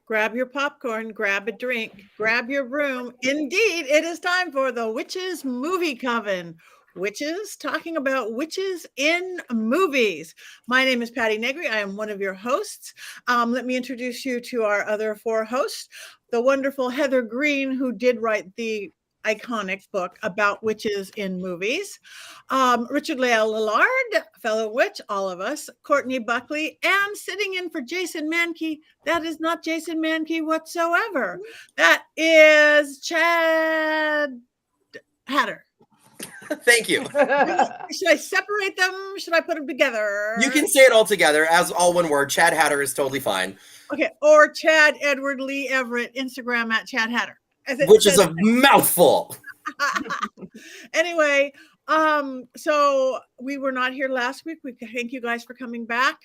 Grab your popcorn, grab a drink, grab your broom. Indeed, it is time for the Witches Movie Coven. Witches, talking about witches in movies. My name is Patti Negri. I am one of your hosts. Let me introduce you to our other four hosts. The wonderful Heather Greene, who did write the iconic book about witches in movies. Richard-Lael Lillard, fellow witch, all of us. Courtney Buckley, and sitting in for Jason Mankey. That is not Jason Mankey whatsoever. That is Chad Hatter. Thank you. Should I separate them? Should I put them together? You can say it all together as all one word. Chad Hatter is totally fine. Okay, or Chad Edward Lee Everett, Instagram at Chad Hatter. Which is a mouthful. Anyway, so we were not here last week. We thank you guys for coming back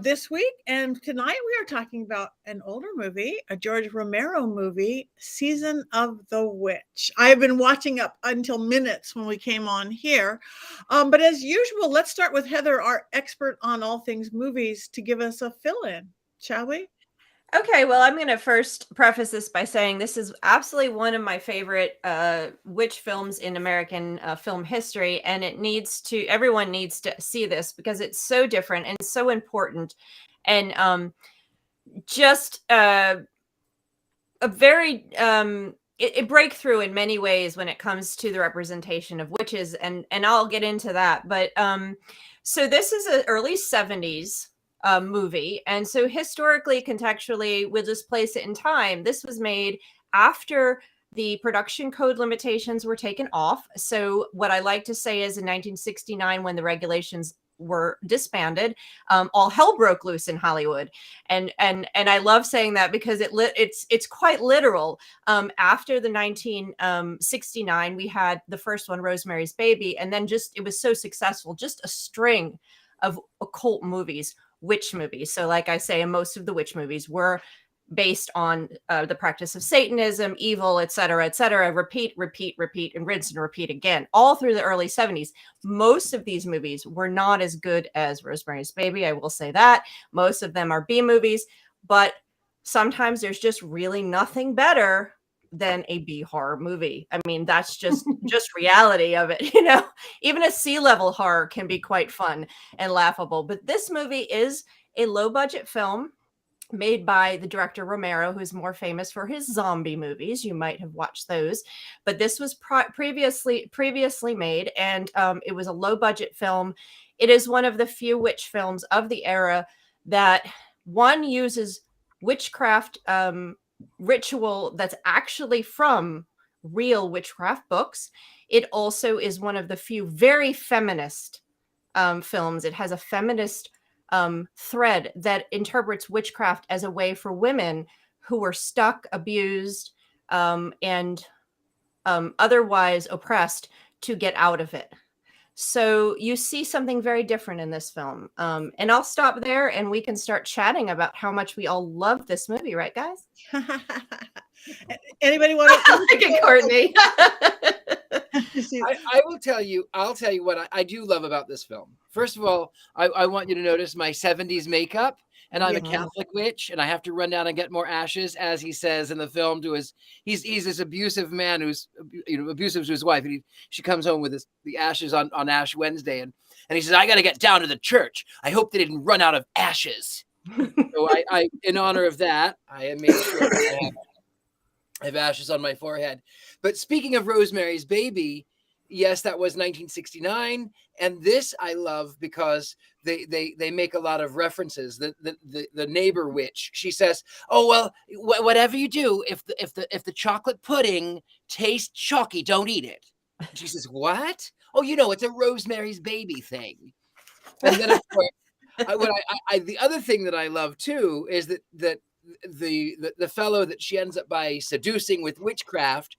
this week. And tonight we are talking about an older movie, a George Romero movie, Season of the Witch. I've been watching up until minutes when we came on here. But as usual, let's start with Heather, our expert on all things movies, to give us a fill-in, shall we? Okay, well, I'm going to first preface this by saying this is absolutely one of my favorite witch films in American film history, and everyone needs to see this because it's so different and so important, and just a very a breakthrough in many ways when it comes to the representation of witches, and I'll get into that. But so this is an early 70s movie, and so historically, contextually, we'll just place it in time. This was made after the production code limitations were taken off. So what I like to say is in 1969, when the regulations were disbanded, all hell broke loose in Hollywood, and I love saying that because it's quite literal. After the 1969, we had the first one, Rosemary's Baby, and then it was so successful, just a string of occult movies, witch movies. So like I say, most of the witch movies were based on the practice of Satanism, evil, et cetera, repeat, and rinse and repeat again, all through the early 70s. Most of these movies were not as good as Rosemary's Baby, I will say that. Most of them are B movies, but sometimes there's just really nothing better than a B horror movie. I mean, that's just reality of it, you know. Even a C-level horror can be quite fun and laughable. But this movie is a low-budget film made by the director Romero, who's more famous for his zombie movies. You might have watched those, but this was previously made, and it was a low-budget film. It is one of the few witch films of the era that one uses witchcraft ritual that's actually from real witchcraft books. It also is one of the few very feminist films. It has a feminist thread that interprets witchcraft as a way for women who were stuck, abused, and otherwise oppressed to get out of it. So you see something very different in this film. And I'll stop there and we can start chatting about how much we all love this movie, right, guys? Anybody want to look at Courtney? I'll tell you what I do love about this film. First of all, I want you to notice my 70s makeup. And I'm a Catholic witch, and I have to run down and get more ashes, as he says in the film. He's this abusive man who's abusive to his wife, and she comes home with the ashes on Ash Wednesday, and he says, "I got to get down to the church. I hope they didn't run out of ashes." So I, in honor of that, I made sure I have ashes on my forehead. But speaking of Rosemary's Baby, yes, that was 1969, and this I love because they make a lot of references. The neighbor witch, she says, "Oh well, whatever you do, if the chocolate pudding tastes chalky, don't eat it." And she says, "What? Oh, it's a Rosemary's Baby thing." And then of course, the other thing that I love too is that the fellow that she ends up by seducing with witchcraft.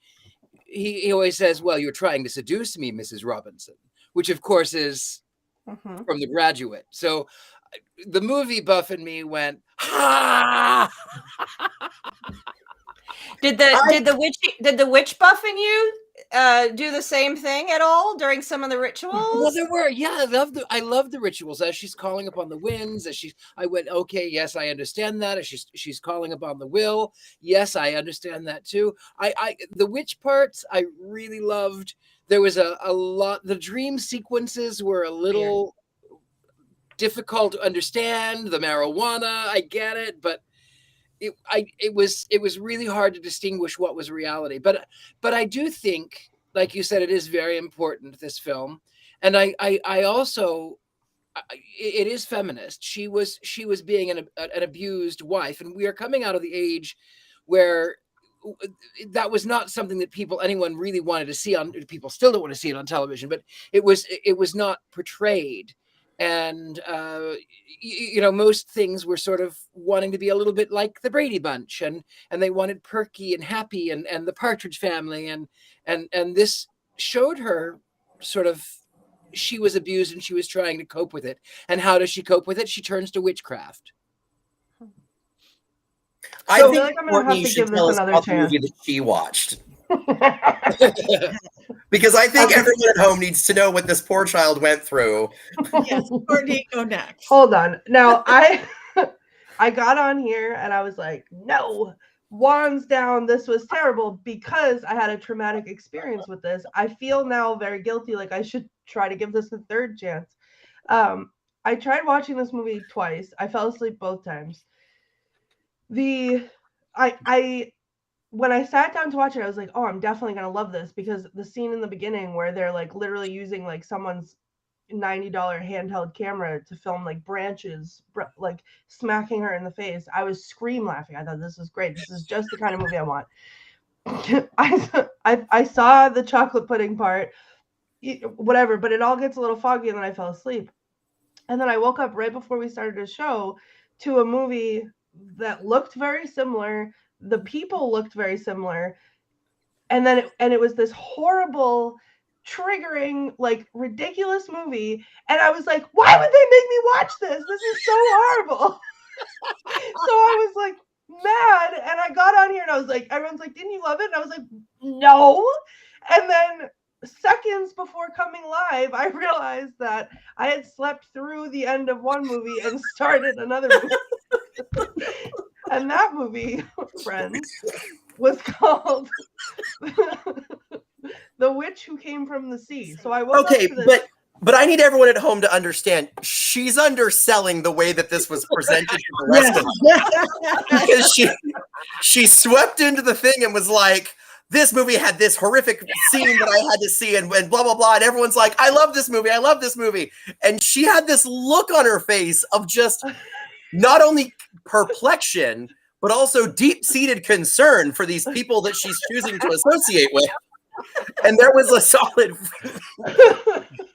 He always says, "Well, you're trying to seduce me, Mrs. Robinson," which of course is from The Graduate. So the movie buff in me went, "Ha!" Did the witch buff in you do the same thing at all during some of the rituals? Well, there were, yeah. I love the rituals as she's calling upon the winds. I went, okay, yes, I understand that. As she's calling upon the will, yes, I understand that too. The witch parts I really loved. There was a lot. The dream sequences were a little difficult to understand. The marijuana, I get it, but it was really hard to distinguish what was reality. But I do think, like you said, it is very important, this film. And I also, it is feminist. She was being an abused wife, and we are coming out of the age where that was not something that anyone really wanted to see on. People still don't want to see it on television, but it was not portrayed. And most things were sort of wanting to be a little bit like the Brady Bunch, and they wanted perky and happy, and the Partridge Family, and this showed her sort of, she was abused and she was trying to cope with it. And how does she cope with it? She turns to witchcraft. I So, think like, I'm gonna have Courtney to should give this tell us another about the chance. movie that she watched. Because I think everyone at home needs to know what this poor child went through. Yes, Courtney, go next. Hold on. Now, I got on here and I was like, no, wands down. This was terrible because I had a traumatic experience with this. I feel now very guilty. Like, I should try to give this a third chance. I tried watching this movie twice. I fell asleep both times. When I sat down to watch it, I was like, oh, I'm definitely going to love this, because the scene in the beginning where they're like literally using like someone's $90 handheld camera to film like branches, like smacking her in the face, I was scream laughing. I thought, this is great. This is just the kind of movie I want. I saw the chocolate pudding part, whatever, but it all gets a little foggy, and then I fell asleep. And then I woke up right before we started the show to a movie that looked very similar. The people looked very similar. And then it was this horrible, triggering, like, ridiculous movie. And I was like, why would they make me watch this? This is so horrible. So I was like mad, and I got on here and I was like, everyone's like, didn't you love it? And I was like, no. And then seconds before coming live, I realized that I had slept through the end of one movie and started another movie. And that movie, friends, was called The Witch Who Came from the Sea. So I woke up to this. But I need everyone at home to understand, she's underselling the way that this was presented to the rest of us. Because she swept into the thing and was like, this movie had this horrific scene that I had to see, and blah, blah, blah. And everyone's like, I love this movie. I love this movie. And she had this look on her face of just not only perplexion, but also deep-seated concern for these people that she's choosing to associate with. And there was a solid...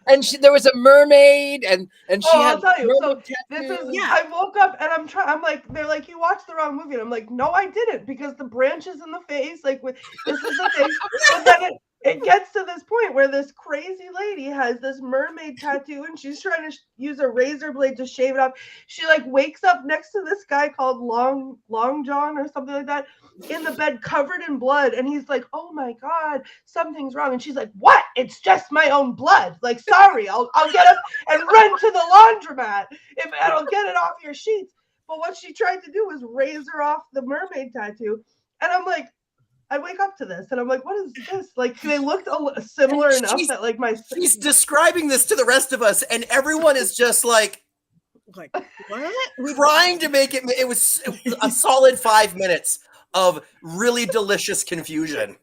And there was a mermaid, and she had. I'll tell you. So this is. Yeah. I woke up and I'm like, they're like, you watched the wrong movie, and I'm like, no, I didn't, because the branches in the face, like, this is the thing. But then it gets to this point where this crazy lady has this mermaid tattoo, and she's trying to use a razor blade to shave it off. She like wakes up next to this guy called Long John or something like that in the bed, covered in blood, and he's like, oh my god, something's wrong. And she's like, what? It's just my own blood. Like, sorry, I'll get up and run to the laundromat if I'll get it off your sheets. But what she tried to do was razor off the mermaid tattoo, and I'm like, I wake up to this and I'm like, what is this? Like, they looked similar enough that like she's describing this to the rest of us, and everyone is just like what? Trying to make it. It was a solid 5 minutes of really delicious confusion.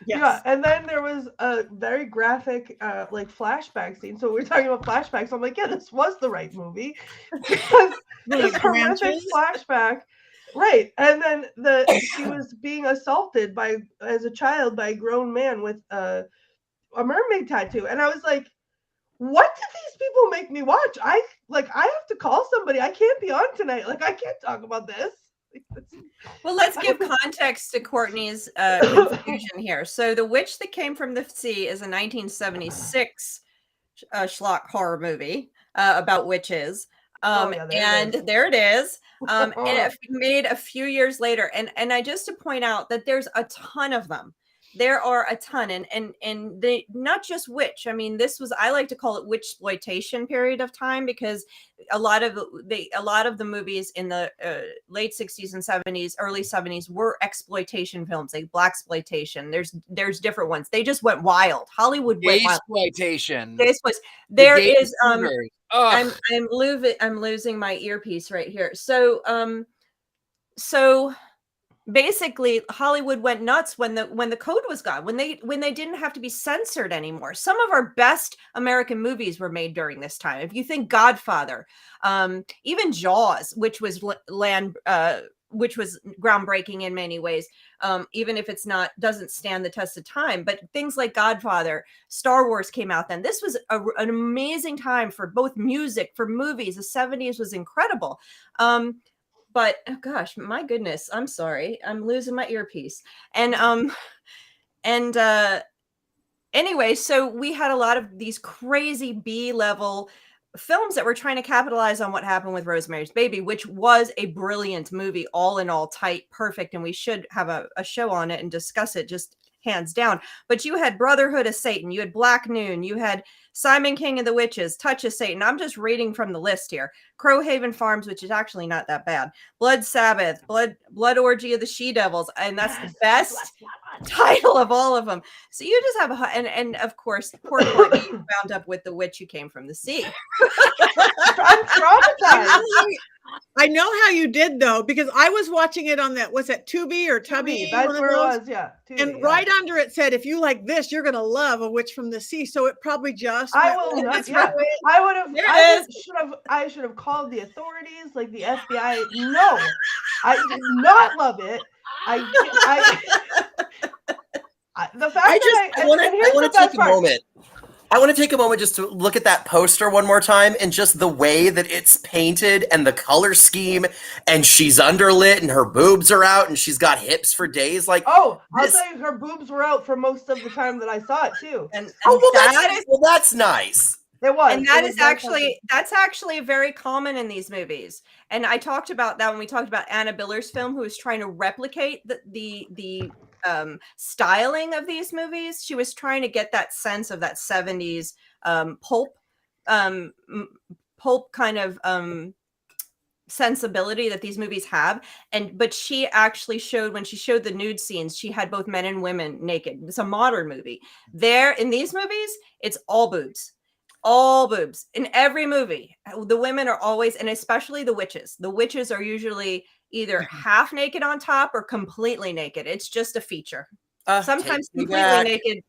Yes. Yeah, and then there was a very graphic like flashback scene. So we're talking about flashbacks. I'm like, yeah, this was the right movie, because this horrific flashback. Right. And then she was being assaulted as a child by a grown man with a mermaid tattoo. And I was like, what did these people make me watch? I have to call somebody. I can't be on tonight. Like, I can't talk about this. Well, let's give context to Courtney's confusion here. So The Witch That Came from the Sea is a 1976 schlock horror movie about witches. And there it is. And it made a few years later. And I just to point out that there's a ton of them. there are a ton, and they not just witch. I mean, I like to call it witch exploitation period of time, because a lot of the movies in the late 60s and 70s, early 70s were exploitation films, like black exploitation. There's different ones. They just went wild. Hollywood went wild. Exploitation. There is I'm I'm losing my earpiece right here. So basically Hollywood went nuts when the code was gone, when they didn't have to be censored anymore. Some of our best American movies were made during this time. If you think Godfather, even Jaws, which was groundbreaking in many ways, even if doesn't stand the test of time, but things like Godfather, Star Wars came out then. This was an amazing time for both music, for movies. The 70s was incredible. But oh gosh, my goodness, I'm sorry, I'm losing my earpiece. Anyway, so we had a lot of these crazy B-level films that were trying to capitalize on what happened with Rosemary's Baby, which was a brilliant movie, all in all, tight, perfect, and we should have a show on it and discuss it, just hands down. But you had Brotherhood of Satan, you had Black Noon, you had Simon King and the Witches, Touch of Satan. I'm just reading from the list here. Crowhaven Farms, which is actually not that bad. Blood Sabbath, Blood Orgy of the She-Devils, and that's the best title of all of them. So you just have and of course, poor Courtney wound up with The Witch Who Came from the Sea. I'm traumatized. I know how you did, though, because I was watching it on that, was it Tubi or Tubby? That's where it was, yeah. Tubi, and right under it said, if you like this, you're going to love A Witch from the Sea. So it probably just. I will not. Yeah. I should have called the authorities, like the FBI. No, I did not love it. The fact I want to take a moment. I want to take a moment just to look at that poster one more time, and just the way that it's painted and the color scheme, and she's underlit and her boobs are out and she's got hips for days. Like, I'll tell you, her boobs were out for most of the time that I saw it too. That's nice. It was. And that's actually very common in these movies. And I talked about that when we talked about Anna Biller's film, who was trying to replicate the styling of these movies. She was trying to get that sense of that 70s pulp kind of sensibility that these movies have. But she actually showed, when she showed the nude scenes, she had both men and women naked. It's a modern movie. There in these movies, it's all boobs. All boobs in every movie. The women are always, and especially the witches. The witches are usually either half naked on top or completely naked. It's just a feature. Sometimes completely naked.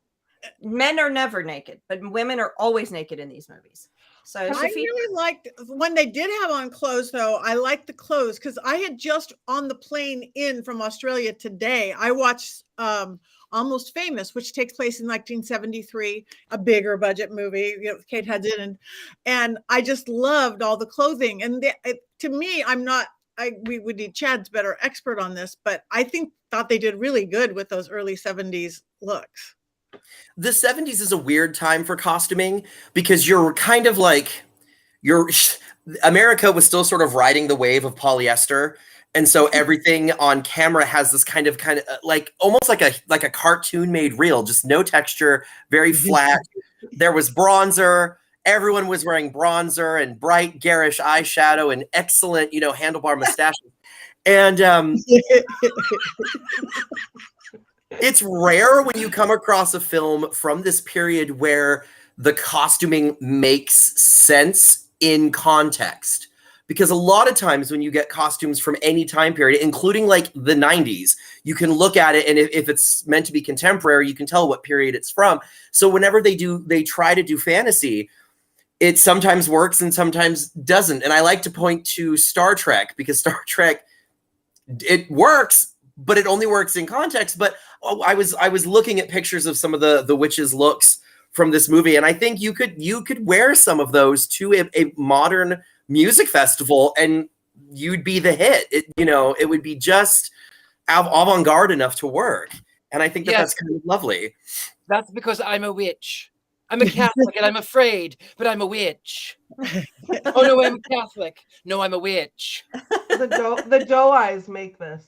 Men are never naked, but women are always naked in these movies. So I really liked when they did have on clothes, though. I liked the clothes because I had just on the plane in from Australia today. I watched Almost Famous, which takes place in 1973, a bigger budget movie, with Kate Hudson, and I just loved all the clothing. And to me, we would need Chad's better expert on this, but I thought they did really good with those early 70s looks. The 70s is a weird time for costuming because you're kind of like America was still sort of riding the wave of polyester. And so everything on camera has this kind of like almost like a cartoon made reel, just no texture, very flat. There was bronzer. Everyone was wearing bronzer and bright, garish eyeshadow and excellent, handlebar mustaches. And it's rare when you come across a film from this period where the costuming makes sense in context. Because a lot of times when you get costumes from any time period, including like the 90s, you can look at it, and if it's meant to be contemporary, you can tell what period it's from. So whenever they try to do fantasy, it sometimes works and sometimes doesn't. And I like to point to Star Trek, because Star Trek, it works, but it only works in context. But I was looking at pictures of some of the witches' looks from this movie, and I think you could wear some of those to a modern music festival and you'd be the hit. It would be just avant-garde enough to work. And I think that's kind of lovely. That's because I'm a witch. I'm a Catholic and I'm afraid, but I'm a witch. Oh no, I'm Catholic. No, I'm a witch. The doe eyes make this.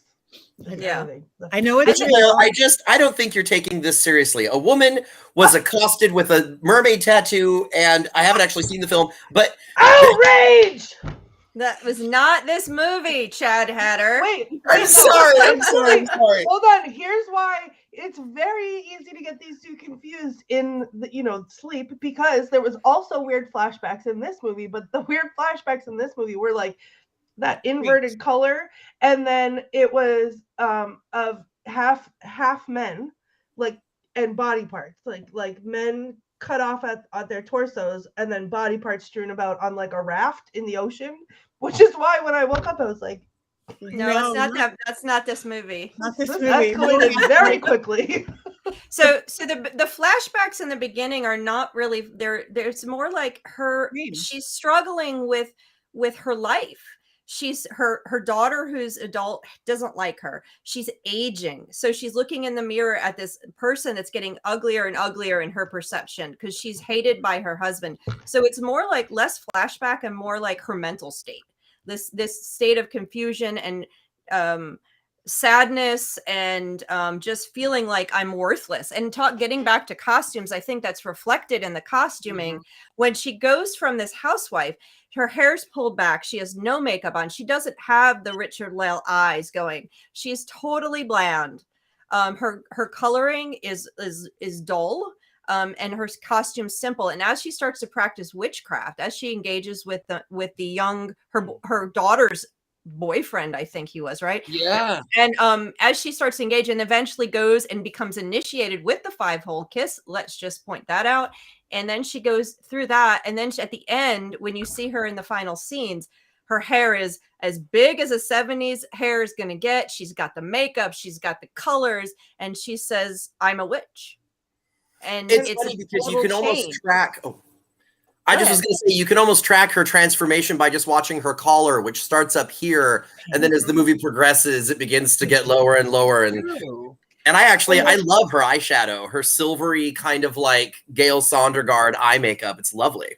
Yeah. I know it's Richard real. Lael, I don't think you're taking this seriously. A woman was accosted with a mermaid tattoo, and I haven't actually seen the film, but outrage! That was not this movie, Chad Hatter. Wait, I'm no, sorry. actually, Sorry. hold on. Here's why it's very easy to get these two confused in the, sleep, because there was also weird flashbacks in this movie, but the weird flashbacks in this movie were like that inverted color, and then it was of half men, like, and body parts, like men cut off at their torsos, and then body parts strewn about on like a raft in the ocean, which is why when I woke up I was like, no, that's not this movie. Not this this movie. escalated very quickly. So the flashbacks in the beginning are not really there. There's more like she's struggling with her life. She's her daughter, who's adult, doesn't like her. She's aging, so she's looking in the mirror at this person that's getting uglier and uglier in her perception because she's hated by her husband. So it's more like less flashback and more like her mental state, this state of confusion and sadness and just feeling like I'm worthless. And getting back to costumes, I think that's reflected in the costuming. When she goes from this housewife, her hair's pulled back, she has no makeup on, she doesn't have the Richard-Lael eyes going, she's totally bland. Her coloring is dull, and her costume's simple. And as she starts to practice witchcraft, as she engages with the young her daughter's boyfriend, I think he was, right? Yeah. And as she starts to engage and eventually goes and becomes initiated with the 5-hole kiss, let's just point that out. And then she goes through that, and then at the end, when you see her in the final scenes, her hair is as big as a 70s hair is going to get. She's got the makeup, she's got the colors, and she says, I'm a witch. And it's funny because you can almost track. I just was going to say, you can almost track her transformation by just watching her collar, which starts up here, and then as the movie progresses, it begins to get lower and lower. And I love her eyeshadow, her silvery kind of like Gail Sondergaard eye makeup. It's lovely.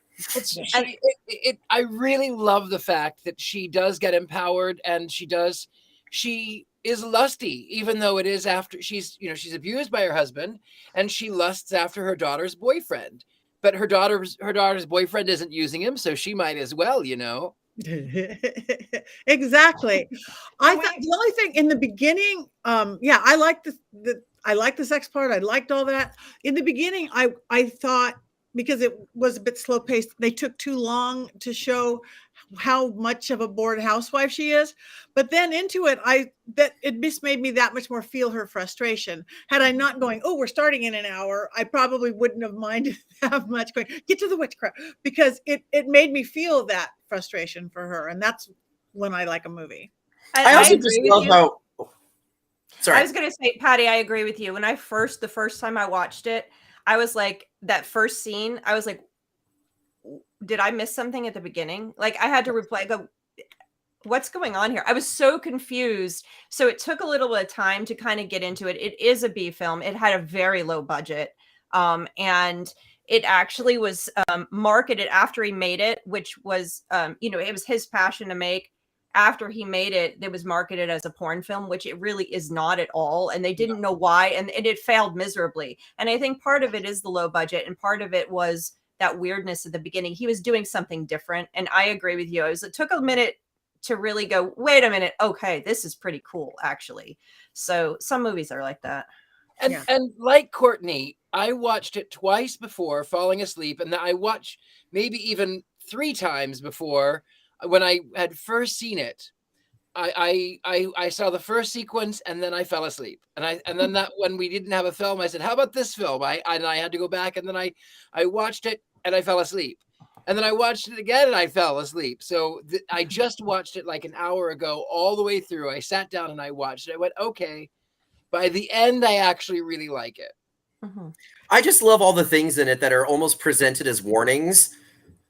I really love the fact that she does get empowered, and she is lusty, even though it is after she's abused by her husband, and she lusts after her daughter's boyfriend. But her daughter's boyfriend isn't using him, so she might as well, Exactly. I thought the only thing in the beginning, I liked the sex part. I liked all that. In the beginning, I thought, because it was a bit slow paced, they took too long to show how much of a bored housewife she is. But then into it, it just made me that much more feel her frustration. Had I not going, oh, we're starting in an hour, I probably wouldn't have minded that much going, get to the witchcraft, because it made me feel that frustration for her. And that's when I like a movie. I also just love how, sorry. I was going to say, Patty, I agree with you. When the first time I watched it, I was like, that first scene, I was like, did I miss something at the beginning? Like, I had to reply, go, what's going on here? I was so confused. So it took a little bit of time to kind of get into it. It is a B film. It had a very low budget. And it actually was marketed after he made it, which was, it was his passion to make. After he made it, it was marketed as a porn film, which it really is not at all. And they didn't know why. And it failed miserably. And I think part of it is the low budget, and part of it was that weirdness at the beginning. He was doing something different. And I agree with you. It took a minute to really go, wait a minute. Okay, this is pretty cool, actually. So some movies are like that. And like Courtney, I watched it twice before falling asleep. And I watched maybe even 3 times before. When I had first seen it, I saw the first sequence, and then I fell asleep. And then that when we didn't have a film, I said, "How about this film?" I had to go back, and then I watched it, and I fell asleep. And then I watched it again, and I fell asleep. So I just watched it like an hour ago, all the way through. I sat down and I watched it. I went, okay. By the end, I actually really like it. Mm-hmm. I just love all the things in it that are almost presented as warnings.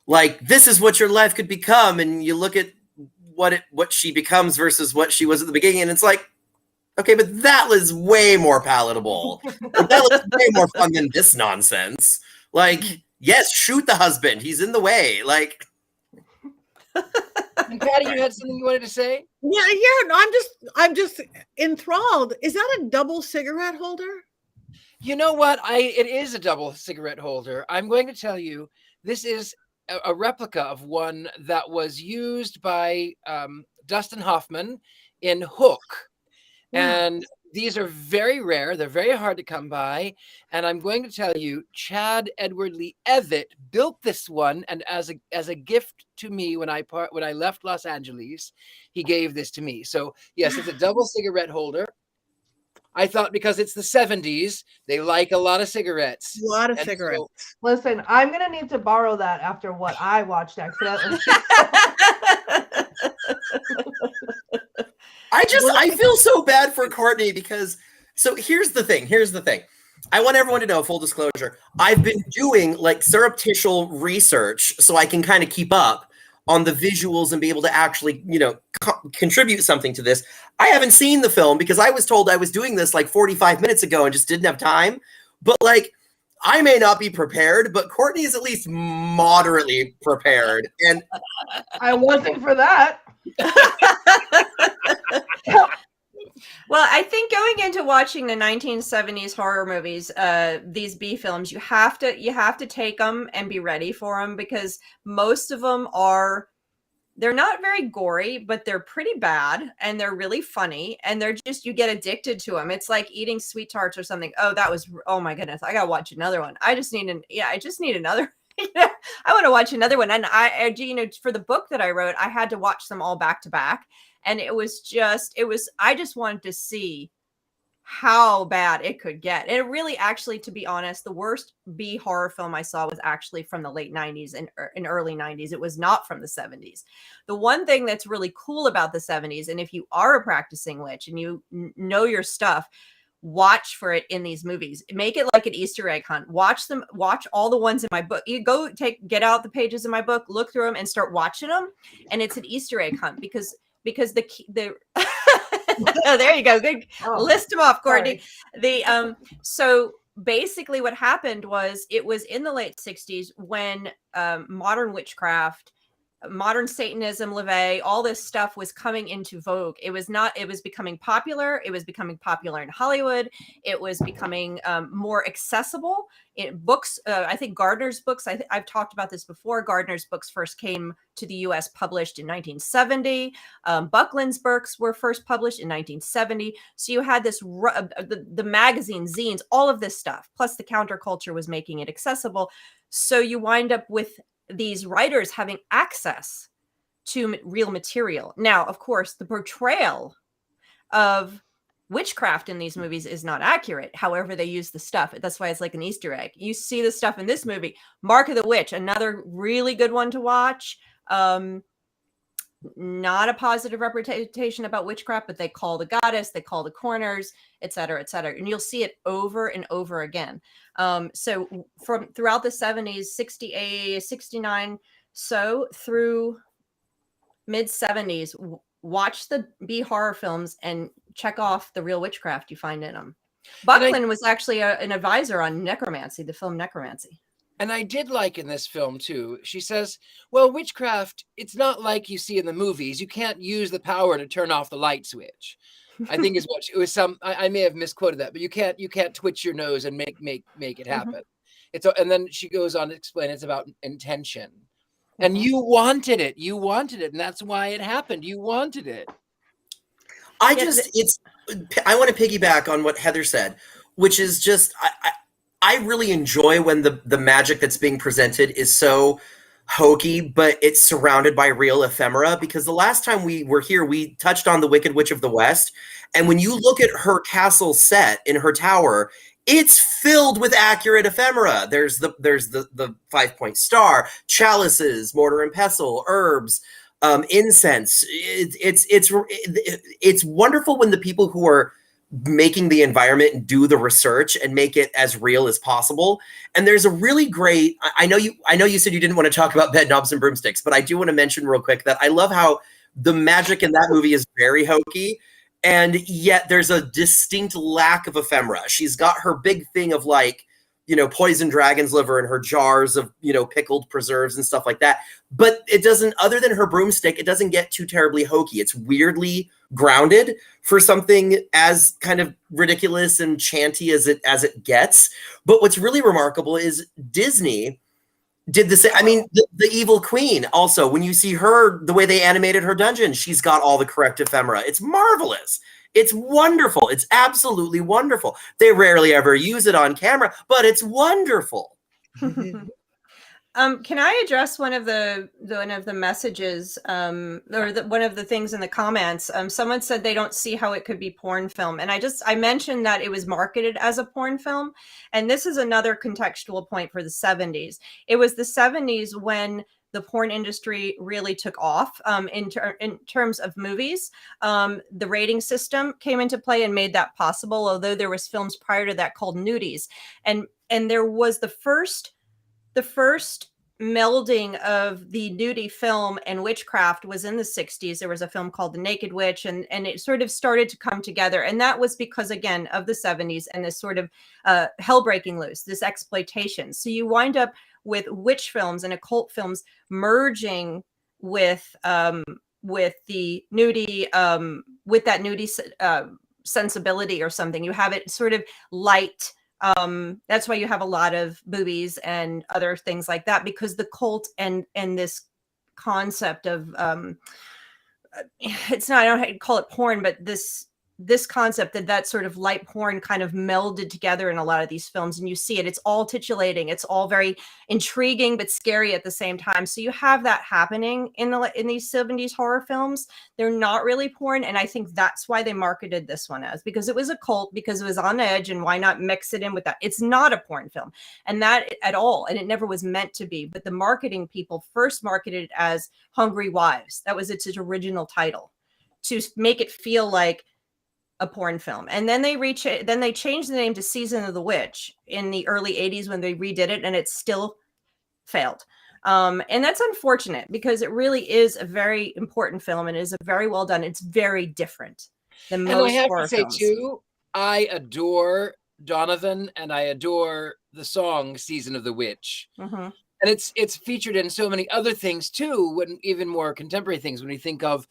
Like, this is what your life could become, and you look at what she becomes versus what she was at the beginning, and it's like, okay, but that was way more palatable. That was way more fun than this nonsense. Like, yes, shoot the husband. He's in the way. Like, And Patty, you had something you wanted to say? Yeah. No, I'm just enthralled. Is that a double cigarette holder? You know what? It is a double cigarette holder. I'm going to tell you, this is a replica of one that was used by Dustin Hoffman in Hook. And these are very rare. They're very hard to come by. And I'm going to tell you, Chad Edward Lee Evatt built this one. And as a gift to me when I left Los Angeles, he gave this to me. So yes, it's a double cigarette holder. I thought because it's the 70s, they like a lot of cigarettes. A lot of cigarettes. So, listen, I'm going to need to borrow that after what I watched accidentally. I feel so bad for Courtney because, so here's the thing. I want everyone to know, full disclosure, I've been doing like surreptitial research so I can kind of keep up on the visuals and be able to actually, contribute something to this. I haven't seen the film because I was told I was doing this like 45 minutes ago and just didn't have time. But like, I may not be prepared, but Courtney is at least moderately prepared. And I wasn't for that. Well, I think going into watching the 1970s horror movies, these B films, you have to take them and be ready for them because most of them they're not very gory, but they're pretty bad and they're really funny and they're just, you get addicted to them. It's like eating sweet tarts or something. Oh my goodness, I gotta watch another one. I just need another. I want to watch another one. And I for the book that I wrote, I had to watch them all back to back. And I just wanted to see how bad it could get. And it really, actually, to be honest, the worst B horror film I saw was actually from the late 90s and early 90s. It was not from the 70s. The one thing that's really cool about the 70s, and if you are a practicing witch and you know your stuff, watch for it in these movies. Make it like an Easter egg hunt. Watch all the ones in my book. You get out the pages in my book, look through them and start watching them. And it's an Easter egg hunt because the oh, there you go. Good. List them off, Courtney. Sorry. So basically what happened was it was in the late 60s when modern witchcraft, modern Satanism, LaVey, all this stuff was coming into vogue. It was becoming popular. It was becoming popular in Hollywood. It was becoming more accessible in books. I think Gardner's books, I've talked about this before. Gardner's books first came to the US published in 1970. Buckland's books were first published in 1970. So you had this, the magazine, zines, all of this stuff, plus the counterculture was making it accessible. So you wind up with these writers having access to real material. Now, of course, the portrayal of witchcraft in these movies is not accurate. However, they use the stuff. That's why it's like an Easter egg. You see the stuff in this movie. Mark of the Witch, another really good one to watch. Not a positive reputation about witchcraft, but they call the goddess, they call the corners, et cetera, et cetera. And you'll see it over and over again. So from throughout the 70s, 68, 69, so through mid 70s, watch the B horror films and check off the real witchcraft you find in them. Buckland was actually an advisor on Necromancy, the film Necromancy. And I did like in this film, too, she says, well, witchcraft, it's not like you see in the movies. You can't use the power to turn off the light switch. I think is what it was. I may have misquoted that, but you can't twitch your nose and make it happen. Mm-hmm. And then she goes on to explain it's about intention. And you wanted it. And that's why it happened. You wanted it. I want to piggyback on what Heather said, which is just, I really enjoy when the magic that's being presented is so hokey, but it's surrounded by real ephemera, because the last time we were here, we touched on the Wicked Witch of the West. And when you look at her castle set in her tower, it's filled with accurate ephemera. There's the 5-point star, chalices, mortar and pestle, herbs, incense. It's wonderful when the people who are making the environment do the research and make it as real as possible. And there's a really great, I know you said you didn't want to talk about bed knobs and broomsticks, but I do want to mention real quick that I love how the magic in that movie is very hokey, and yet there's a distinct lack of ephemera. She's got her big thing of like, poisoned dragon's liver in her jars of, pickled preserves and stuff like that. But it doesn't, other than her broomstick, it doesn't get too terribly hokey. It's weirdly grounded for something as kind of ridiculous and chanty as it gets. But what's really remarkable is Disney did the same. I mean, the Evil Queen also, when you see her, the way they animated her dungeon, she's got all the correct ephemera. It's marvelous. It's wonderful. It's absolutely wonderful. They rarely ever use it on camera, but it's wonderful. Can I address one of the messages, or one of the things in the comments? Someone said they don't see how it could be porn film, and I mentioned that it was marketed as a porn film, and this is another contextual point for the 70s. It was the 70s when the porn industry really took off in terms of movies. The rating system came into play and made that possible, although there was films prior to that called nudies, and there was the first melding of the nudie film and witchcraft was in the 60s. There was a film called The Naked Witch, and it sort of started to come together. And that was because, again, of the 70s and this sort of hell breaking loose, this exploitation. So you wind up with witch films and occult films merging with the nudie, with that nudie sensibility or something. You have it sort of light. That's why you have a lot of boobies and other things like that, because the cult and this concept of it's not, I don't call it porn, but this concept that sort of light porn kind of melded together in a lot of these films, and you see it. It's all titillating. It's all very intriguing but scary at the same time. So you have that happening in these 70s horror films. They're not really porn, and I think that's why they marketed this one as, because it was a cult, because it was on edge, and why not mix it in with that? It's not a porn film, and that at all, and it never was meant to be. But the marketing people first marketed it as Hungry Wives. That was its original title, to make it feel like a porn film. And then they changed the name to Season of the Witch in the early 80s when they redid it, and it still failed. And that's unfortunate, because it really is a very important film and is a very well done. It's very different than most horror films. And I have to say too, I adore Donovan, and I adore the song Season of the Witch. Mm-hmm. And it's featured in so many other things too, when even more contemporary things. When you think of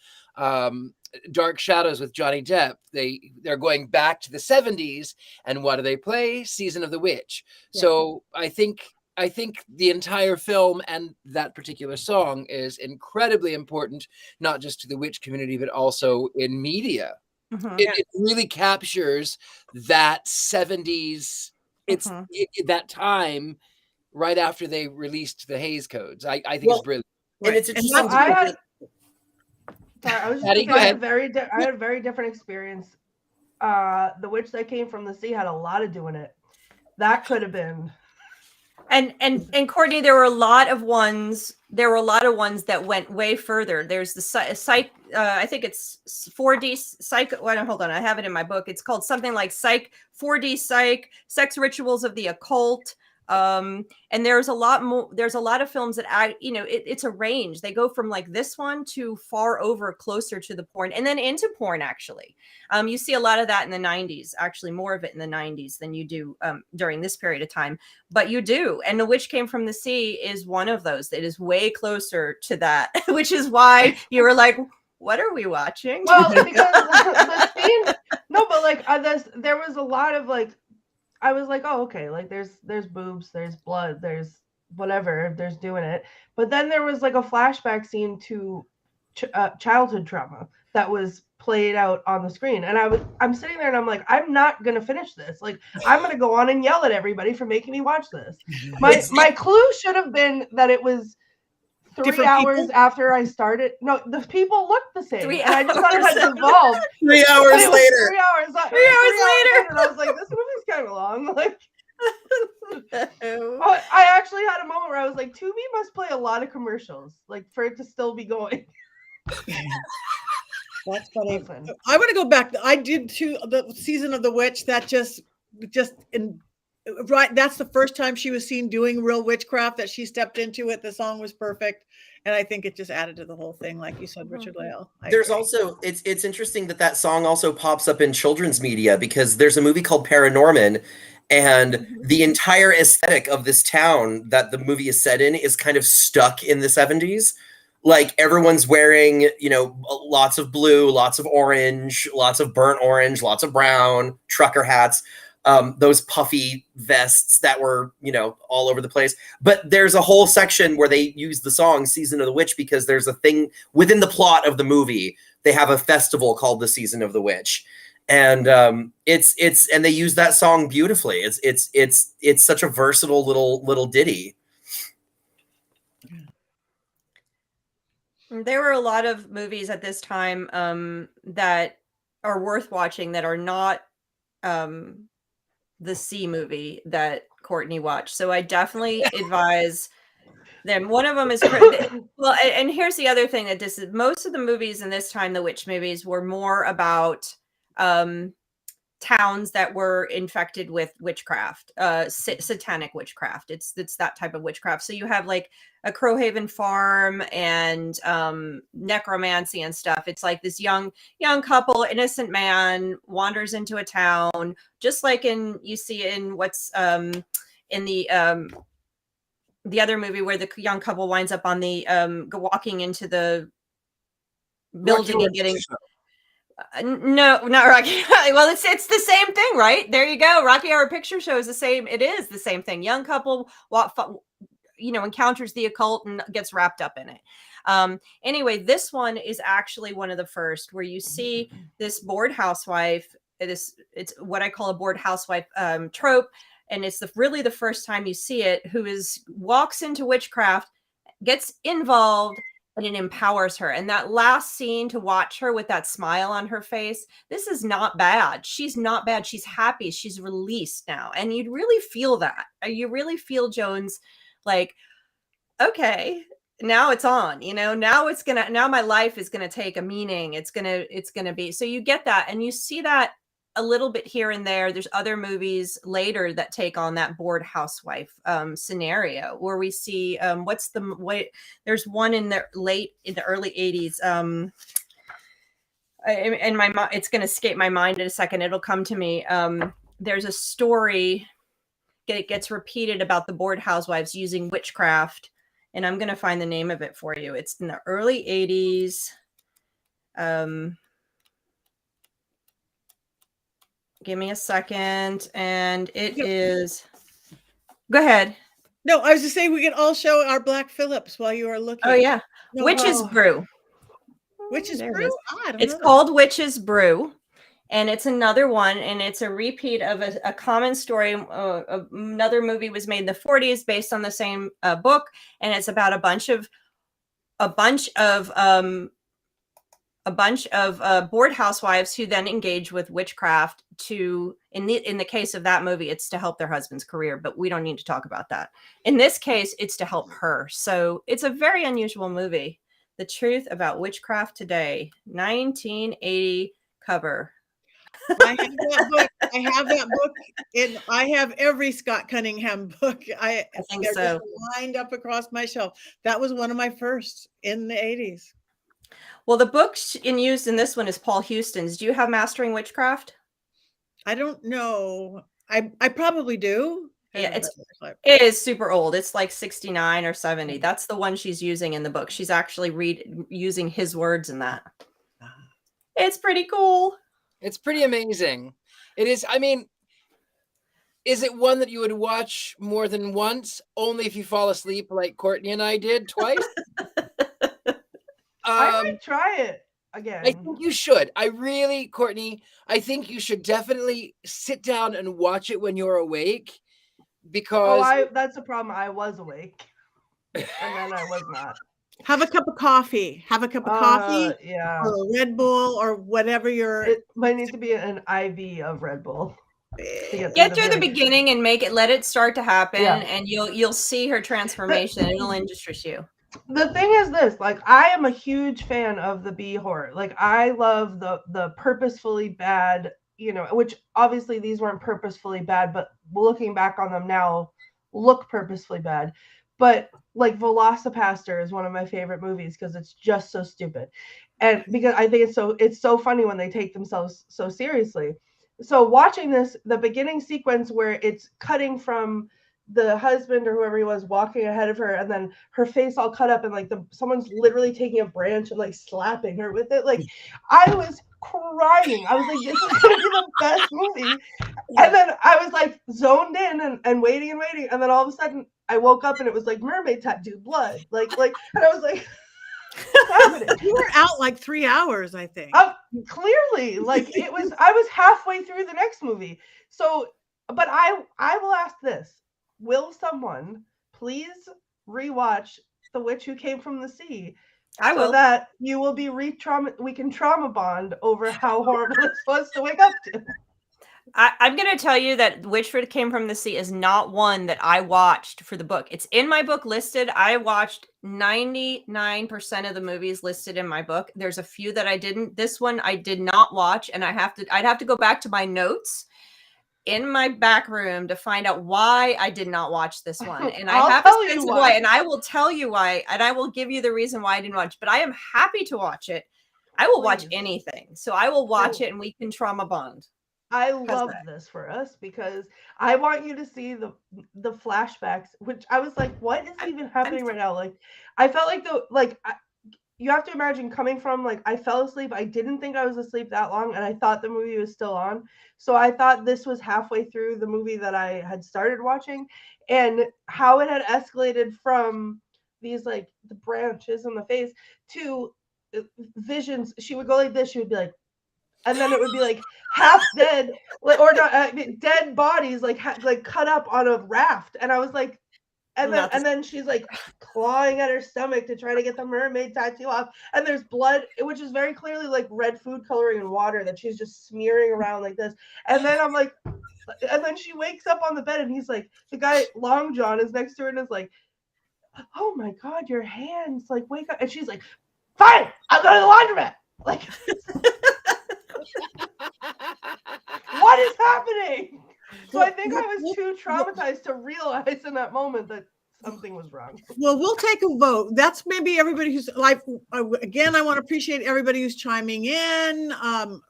Dark Shadows with Johnny Depp, they're going back to the 70s, and what do they play? Season of the Witch. Yeah. So I think the entire film and that particular song is incredibly important, not just to the witch community, but also in media. Mm-hmm. It really captures that 70s. It's that time right after they released the Hays Codes. I think it's brilliant. And it's interesting. I had a very different experience. The Witch That Came from the Sea had a lot of doing it. That could have been. And Courtney, there were a lot of ones that went way further. There's the psych. I think it's 4D psych. Hold on, I have it in my book. It's called something like Psych 4D Psych, Sex Rituals of the Occult. And there's a lot more. There's a lot of films that it's a range. They go from like this one to far over closer to the porn, and then into porn. Actually, you see a lot of that in the 90s. Actually, more of it in the 90s than you do during this period of time. But you do, and The Witch Came from the Sea is one of those that is way closer to that, which is why you were like, "What are we watching?" Well, because the scene. No, but like there was a lot of like. I was like, oh, okay, like there's boobs, there's blood, there's whatever, there's doing it. But then there was like a flashback scene to childhood trauma that was played out on the screen. And I'm sitting there and I'm like, I'm not going to finish this. Like, I'm going to go on and yell at everybody for making me watch this. My clue should have been that it was 3 hours after I started. No, the people looked the same. And I just thought it had evolved. 3 hours later. 3 hours later. And I was like, this movie's kind of long. Like, I actually had a moment where I was like, Tubi must play a lot of commercials, like for it to still be going. That's funny. I want to go back. I did too. The Season of the Witch. That right. That's the first time she was seen doing real witchcraft, that she stepped into it. The song was perfect. And I think it just added to the whole thing, like you said, Richard-Lael. There's also, it's interesting that song also pops up in children's media, because there's a movie called Paranorman, And the entire aesthetic of this town that the movie is set in is kind of stuck in the 70s. Like everyone's wearing, you know, lots of blue, lots of orange, lots of burnt orange, lots of brown, trucker hats, those puffy vests that were, you know, all over the place. But there's a whole section where they use the song Season of the Witch because there's a thing within the plot of the movie. They have a festival called the Season of the Witch. And it's and they use that song beautifully. It's such a versatile little ditty. There were a lot of movies at this time that are worth watching that are not the C movie that Courtney watched. So I definitely advise them. One of them is well, and here's the other thing that this is: most of the movies in this time, the witch movies, were more about towns that were infected with witchcraft, satanic witchcraft. It's that type of witchcraft. So you have like a Crowhaven farm and necromancy and stuff. It's like this young couple, innocent man wanders into a town, just like you see in what's in the other movie where the young couple winds up on the walking into the building and getting. No, not Rocky. Well, it's the same thing, right? There you go. Rocky Horror Picture Show is the same. It is the same thing. Young couple, encounters the occult and gets wrapped up in it. Anyway, this one is actually one of the first where you see this bored housewife. It's what I call a bored housewife trope, and it's really the first time you see it. Who walks into witchcraft, gets involved. And it empowers her. And that last scene to watch her with that smile on her face, this is not bad. She's not bad. She's happy. She's released now. And you'd really feel that. You really feel Jones like, okay, now it's on, now my life is going to take a meaning. It's going to be, so you get that. And you see that a little bit here and there. There's other movies later that take on that bored housewife scenario where we see there's one in the early 80s. It's going to escape my mind in a second. It'll come to me. There's a story that gets repeated about the bored housewives using witchcraft, and I'm going to find the name of it for you. It's in the early 80s. Give me a second. And it is. Go ahead. No, I was just saying we can all show our Black Phillips while you are looking. Oh, yeah. Witch's Brew. Witch's Brew? It's called Witch's Brew. And it's another one. And it's a repeat of a common story. Another movie was made in the 40s based on the same book. And it's about a bunch of bored housewives who then engage with witchcraft in the case of that movie, it's to help their husband's career, but we don't need to talk about that. In this case, it's to help her. So it's a very unusual movie. The Truth About Witchcraft Today, 1980 cover. I have that book. I have every Scott Cunningham book. I think so. Lined up across my shelf. That was one of my first in the 80s. Well, the book used in this one is Paul Huston's. Do you have Mastering Witchcraft? I don't know. I probably do. Yeah, it is super old. It's like 69 or 70. That's the one she's using in the book. She's actually using his words in that. It's pretty cool. It's pretty amazing. It is. I mean, is it one that you would watch more than once? Only if you fall asleep like Courtney and I did twice? I might try it again. I think you should. Courtney, I think you should definitely sit down and watch it when you're awake, because that's the problem. I was awake and then I was not. Have a cup of coffee. Yeah. Or a Red Bull or whatever it might need to be an IV of Red Bull. Get through the beginning and let it start to happen, and you'll see her transformation. It'll interest you. The thing is this, like, I am a huge fan of the B horror. Like, I love the purposefully bad, which obviously these weren't purposefully bad, but looking back on them now, look purposefully bad. But like Velocipaster is one of my favorite movies because it's just so stupid. And because I think it's so funny when they take themselves so seriously. So watching this, the beginning sequence where it's cutting from the husband or whoever he was walking ahead of her, and then her face all cut up, and like someone's literally taking a branch and like slapping her with it. Like, I was crying. I was like, this is gonna be the best movie. And then I was like zoned in and waiting and waiting, and then all of a sudden I woke up and it was like mermaid tattoo, blood, like, and I was like, you were out like 3 hours, I think. Clearly, like I was halfway through the next movie. So, but I will ask this: will someone please rewatch The Witch Who Came from the Sea? I will. So that you will be we can trauma bond over how horrible this was to wake up to. I'm going to tell you that Witchford Came from the Sea is not one that I watched for the book. It's in my book listed. I watched 99% of the movies listed in my book. There's a few that I didn't. This one I did not watch, and I'd have to go back to my notes in my back room to find out why I did not watch this one. And I have to tell you why, and I will tell you why, and I will give you the reason why I didn't watch. But I am happy to watch it. I will watch anything. So I will watch it and we can trauma bond. I love this for us because I want you to see the flashbacks, which I was like, what is even happening right now? Like, I felt like you have to imagine coming from, like, I fell asleep. I didn't think I was asleep that long, and I thought the movie was still on. So I thought this was halfway through the movie that I had started watching, and how it had escalated from these, like, the branches in the face to visions. She would go like this. She would be like, and then it would be like half dead, or not dead bodies, like cut up on a raft. And I was like, and then she's like clawing at her stomach to try to get the mermaid tattoo off. And there's blood, which is very clearly like red food coloring and water that she's just smearing around like this. And then I'm like, and then she wakes up on the bed, and he's like, the guy Long John is next to her and is like, oh my God, your hands, like, wake up. And she's like, fine, I'll go to the laundromat. Like, what is happening? So I think I was too traumatized to realize in that moment that something was wrong. Well, we'll take a vote. That's maybe everybody who's like, again, I want to appreciate everybody who's chiming in.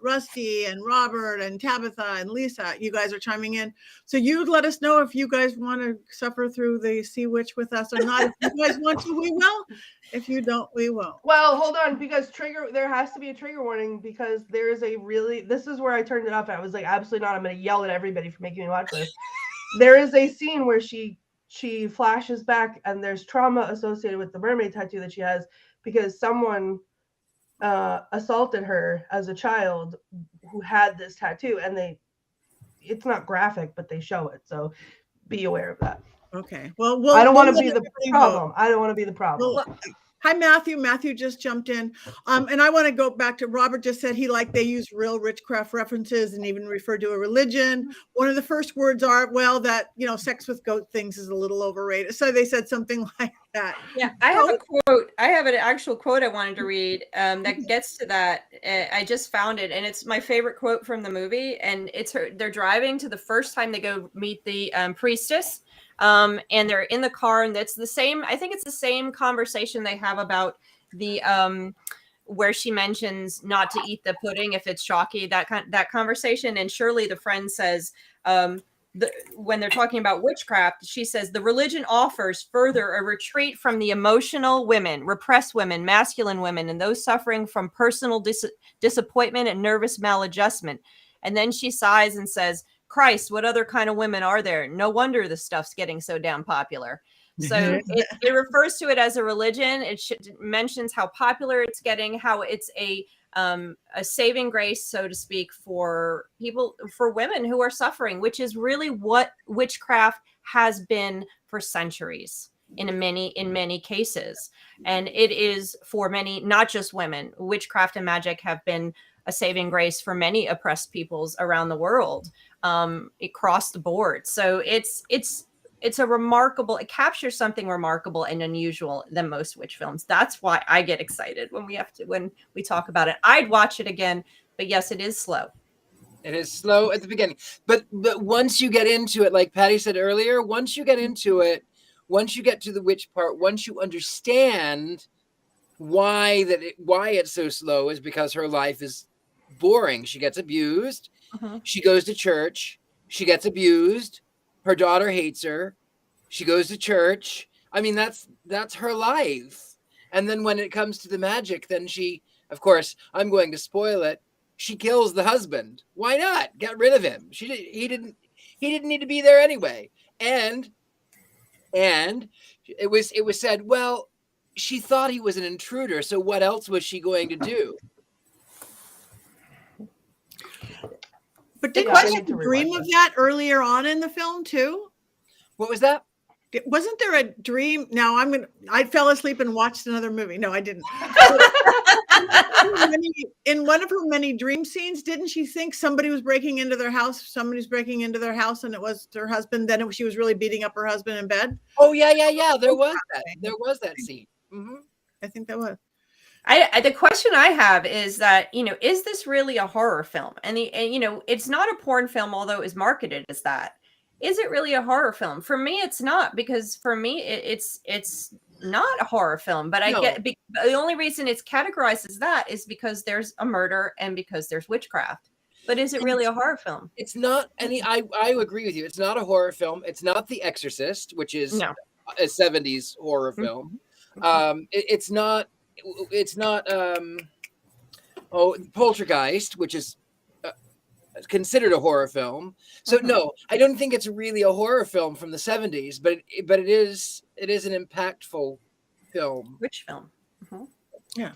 Rusty and Robert and Tabitha and Lisa, you guys are chiming in. So you'd let us know if you guys want to suffer through the Sea Witch with us or not. If you guys want to, we will. If you don't, we won't. Well, hold on, because there has to be a trigger warning, because there is this is where I turned it off. I was like, absolutely not. I'm going to yell at everybody for making me watch this. There is a scene where she flashes back, and there's trauma associated with the mermaid tattoo that she has, because someone assaulted her as a child who had this tattoo, and it's not graphic, but they show it. So be aware of that. Okay. Well, I don't want to be the problem. I don't want to be the problem. Well, hi, Matthew. Matthew just jumped in. And I want to go back to Robert just said they use real witchcraft references and even refer to a religion. One of the first words are, that, sex with goat things is a little overrated. So they said something like that. Yeah, I have a quote. I have an actual quote I wanted to read that gets to that. I just found it, and it's my favorite quote from the movie. And it's they're driving to the first time they go meet the priestess. And they're in the car, and it's the same. I think it's the same conversation they have about the where she mentions not to eat the pudding if it's chalky. That conversation. And Shirley, the friend, says when they're talking about witchcraft, she says the religion offers further a retreat from the emotional women, repressed women, masculine women, and those suffering from personal disappointment and nervous maladjustment. And then she sighs and says, Christ, what other kind of women are there? No wonder the stuff's getting so damn popular. So it refers to it as a religion. It mentions how popular it's getting, how it's a saving grace, so to speak, for people, for women who are suffering, which is really what witchcraft has been for centuries in many cases. And it is for many, not just women. Witchcraft and magic have been a saving grace for many oppressed peoples around the world, across the board. So it's a remarkable, it captures something remarkable and unusual than most witch films. That's why I get excited when we talk about it. I'd watch it again, but yes, it is slow. It is slow at the beginning, but once you get into it, like Patti said earlier, once you get into it, once you get to the witch part, once you understand why it's so slow, is because her life is boring. She gets abused. Mhm. She goes to church. She gets abused. Her daughter hates her. She goes to church. I mean, that's her life. And then when it comes to the magic, then she, of course, I'm going to spoil it. She kills the husband. Why not? Get rid of him. He didn't need to be there anyway. And it was said, well, she thought he was an intruder, so what else was she going to do? But didn't Yeah, I she need to dream rewatch of it. that earlier on in the film too? What was that? Wasn't there a dream? Now I fell asleep and watched another movie. No, I didn't. In one of her many dream scenes, didn't she think somebody was breaking into their house? Somebody's breaking into their house, and it was her husband. Then she was really beating up her husband in bed. Oh yeah. There was that scene. Mm-hmm. I think that was. The question I have is that, is this really a horror film? And it's not a porn film, although it was marketed as that. Is it really a horror film? For me, it's not, because for me, it's not a horror film. But the only reason it's categorized as that is because there's a murder and because there's witchcraft. But is it really a horror film? It's not any. I agree with you. It's not a horror film. It's not The Exorcist, which is a 70s horror film. It's not. Poltergeist, which is considered a horror film. So no, I don't think it's really a horror film from the 70s, but it is an impactful film. Which film? Yeah.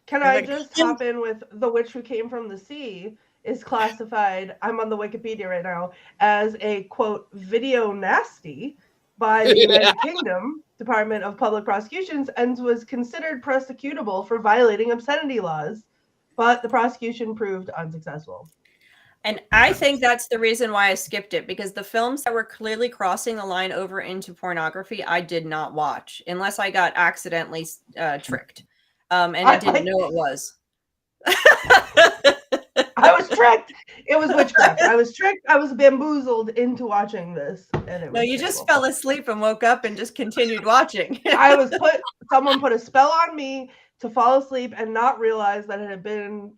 Can I just hop in with The Witch Who Came from the Sea is classified, I'm on the Wikipedia right now, as a, quote, video nasty by the United Kingdom Department of Public Prosecutions, and was considered prosecutable for violating obscenity laws, but the prosecution proved unsuccessful. And I think that's the reason why I skipped it, because the films that were clearly crossing the line over into pornography, I did not watch unless I got accidentally tricked. And I didn't know it was. I was tricked. It was witchcraft. I was tricked. I was bamboozled into watching this. And it was you just fell asleep and woke up and just continued watching. Someone put a spell on me to fall asleep and not realize that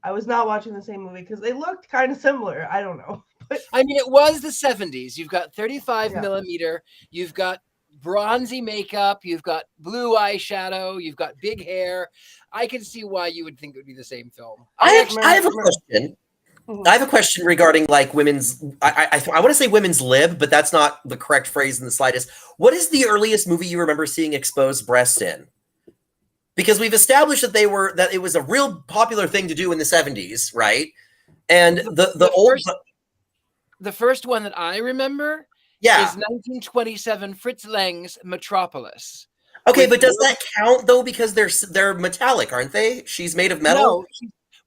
I was not watching the same movie because they looked kind of similar. I don't know. But, I mean, it was the 70s. You've got 35 millimeter. You've got bronzy makeup. You've got blue eyeshadow. You've got big hair. I can see why you would think it would be the same film. I have a question. I have a question regarding like women's. I want to say women's lib, but that's not the correct phrase in the slightest. What is the earliest movie you remember seeing exposed breasts in? Because we've established that it was a real popular thing to do in the 70s, right? And the first one that I remember is 1927 Fritz Lang's Metropolis. Okay, but does that count though? Because they're metallic, aren't they? She's made of metal.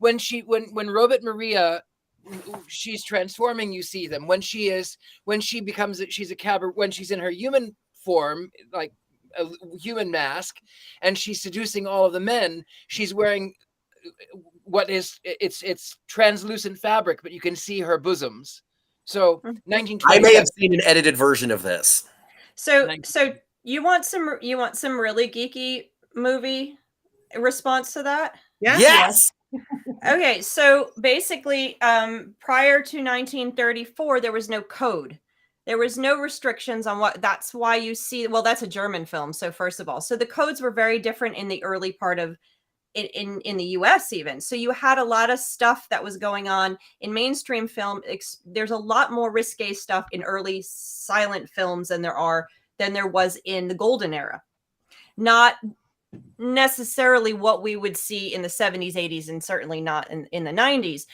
No, when Robert Maria, she's transforming. You see them when she's a cabaret, when she's in her human form, like a human mask, and she's seducing all of the men. She's wearing it's translucent fabric, but you can see her bosoms. So 1920. I may have seen an edited version of this. So you want some really geeky movie response to that? Yeah. Yes. Okay, so basically, prior to 1934, there was no code. There was no restrictions on what. That's why you see. Well, that's a German film. So first of all, so the codes were very different in the early part of in the U.S. even. So you had a lot of stuff that was going on in mainstream film. There's a lot more risque stuff in early silent films than there was in the golden era. Not necessarily what we would see in the 70s, 80s, and certainly not in the 90s,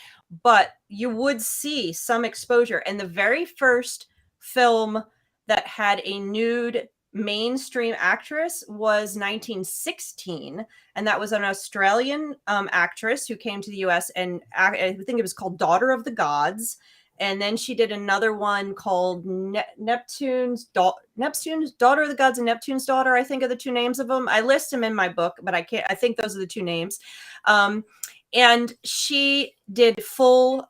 but you would see some exposure. And the very first film that had a nude mainstream actress was 1916, and that was an Australian actress who came to the US, and I think it was called Daughter of the Gods. And then she did another one called Neptune's Daughter of the Gods and Neptune's Daughter. I think are the two names of them. I list them in my book, but I think those are the two names. And she did full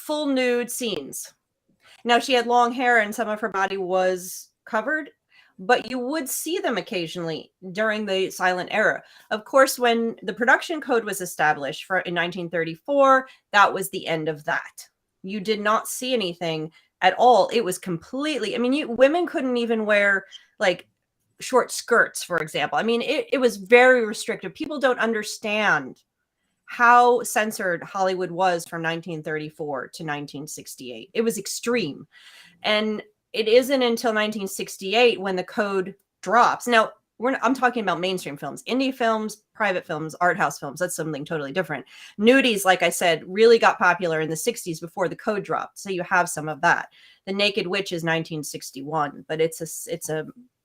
nude scenes. Now she had long hair and some of her body was covered, but you would see them occasionally during the silent era. Of course, when the production code was established in 1934, that was the end of that. You did not see anything at all. It was completely, I mean, women couldn't even wear like short skirts, for example. I mean, it was very restrictive. People don't understand how censored Hollywood was from 1934 to 1968. It was extreme. And it isn't until 1968 when the code drops. Now, I'm talking about mainstream films, indie films, private films, art house films. That's something totally different. Nudies, like I said, really got popular in the 60s before the code dropped. So you have some of that. The Naked Witch is 1961, but it's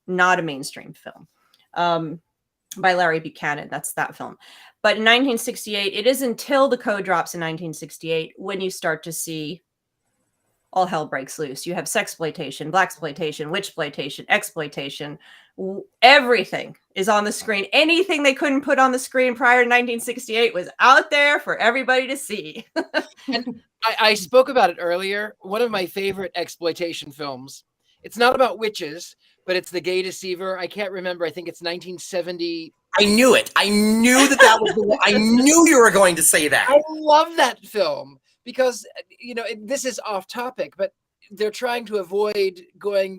not a mainstream film. By Larry Buchanan. That's that film. But in 1968, it is until the code drops in 1968 when you start to see all hell breaks loose. You have sexploitation, blaxploitation, witchploitation, exploitation. Everything is on the screen. Anything they couldn't put on the screen prior to 1968 was out there for everybody to see. And I spoke about it earlier. One of my favorite exploitation films. It's not about witches, but it's The Gay Deceiver. I can't remember. I think it's 1970. I knew it. I knew that was the one. I knew you were going to say that. I love that film because, this is off topic, but they're trying to avoid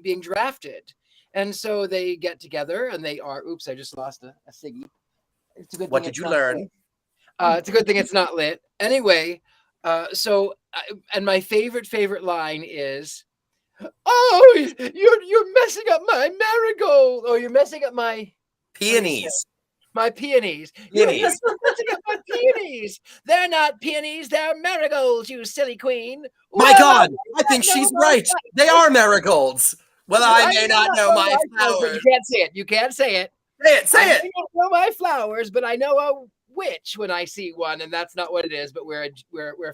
being drafted. And so they get together and they are, oops, I just lost a ciggy. It's a good What thing did you learn? It's a good thing it's not lit. Anyway, and my favorite line is, "Oh, you're messing up my marigold. Oh, you're messing up my Peonies. My peonies. Peonies. You're messing up my peonies. They're not peonies. They're marigolds, you silly queen." My Well, God, I think she's right. They are marigolds. Well, I may not know my flowers. You can't say it. You can't say it. Say it. Say I it. may not know my flowers, but I know a witch when I see one, and that's not what it is. But we're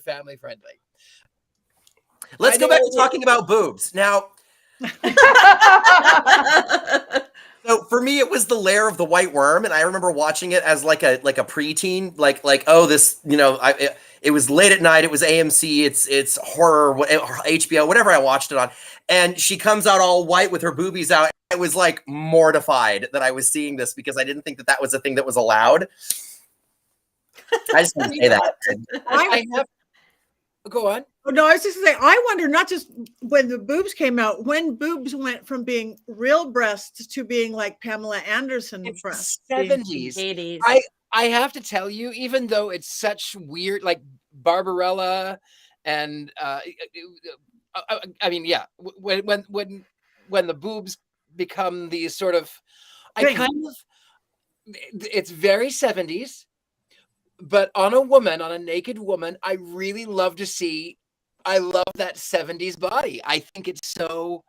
family friendly. Let's go back to talking about boobs now. So for me, it was The Lair of the White Worm, and I remember watching it as like a preteen, like oh, this, it was late at night, it was AMC, it's horror, HBO, whatever I watched it on, and she comes out all white with her boobies out. I was like mortified that I was seeing this because I didn't think that was a thing that was allowed. I just want to say that. I have. Go on. No, I was just gonna say, I wonder, not just when the boobs came out, when boobs went from being real breasts to being like Pamela Anderson breasts. 70s. 80s. I have to tell you, even though it's such weird, like Barbarella and I mean, yeah, when the boobs become these sort of, it's very 70s. But on a naked woman, I really love to see. I love that 70s body. I think it's so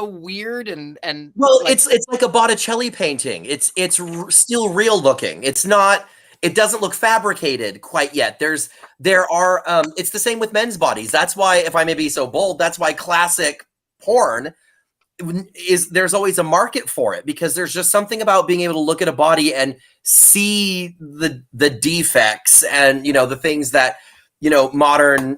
weird and well, it's like a Botticelli painting. It's still real looking. It's not. It doesn't look fabricated quite yet. It's the same with men's bodies. That's why, if I may be so bold, that's why classic porn there's always a market for it, because there's just something about being able to look at a body and see the defects and the things that modern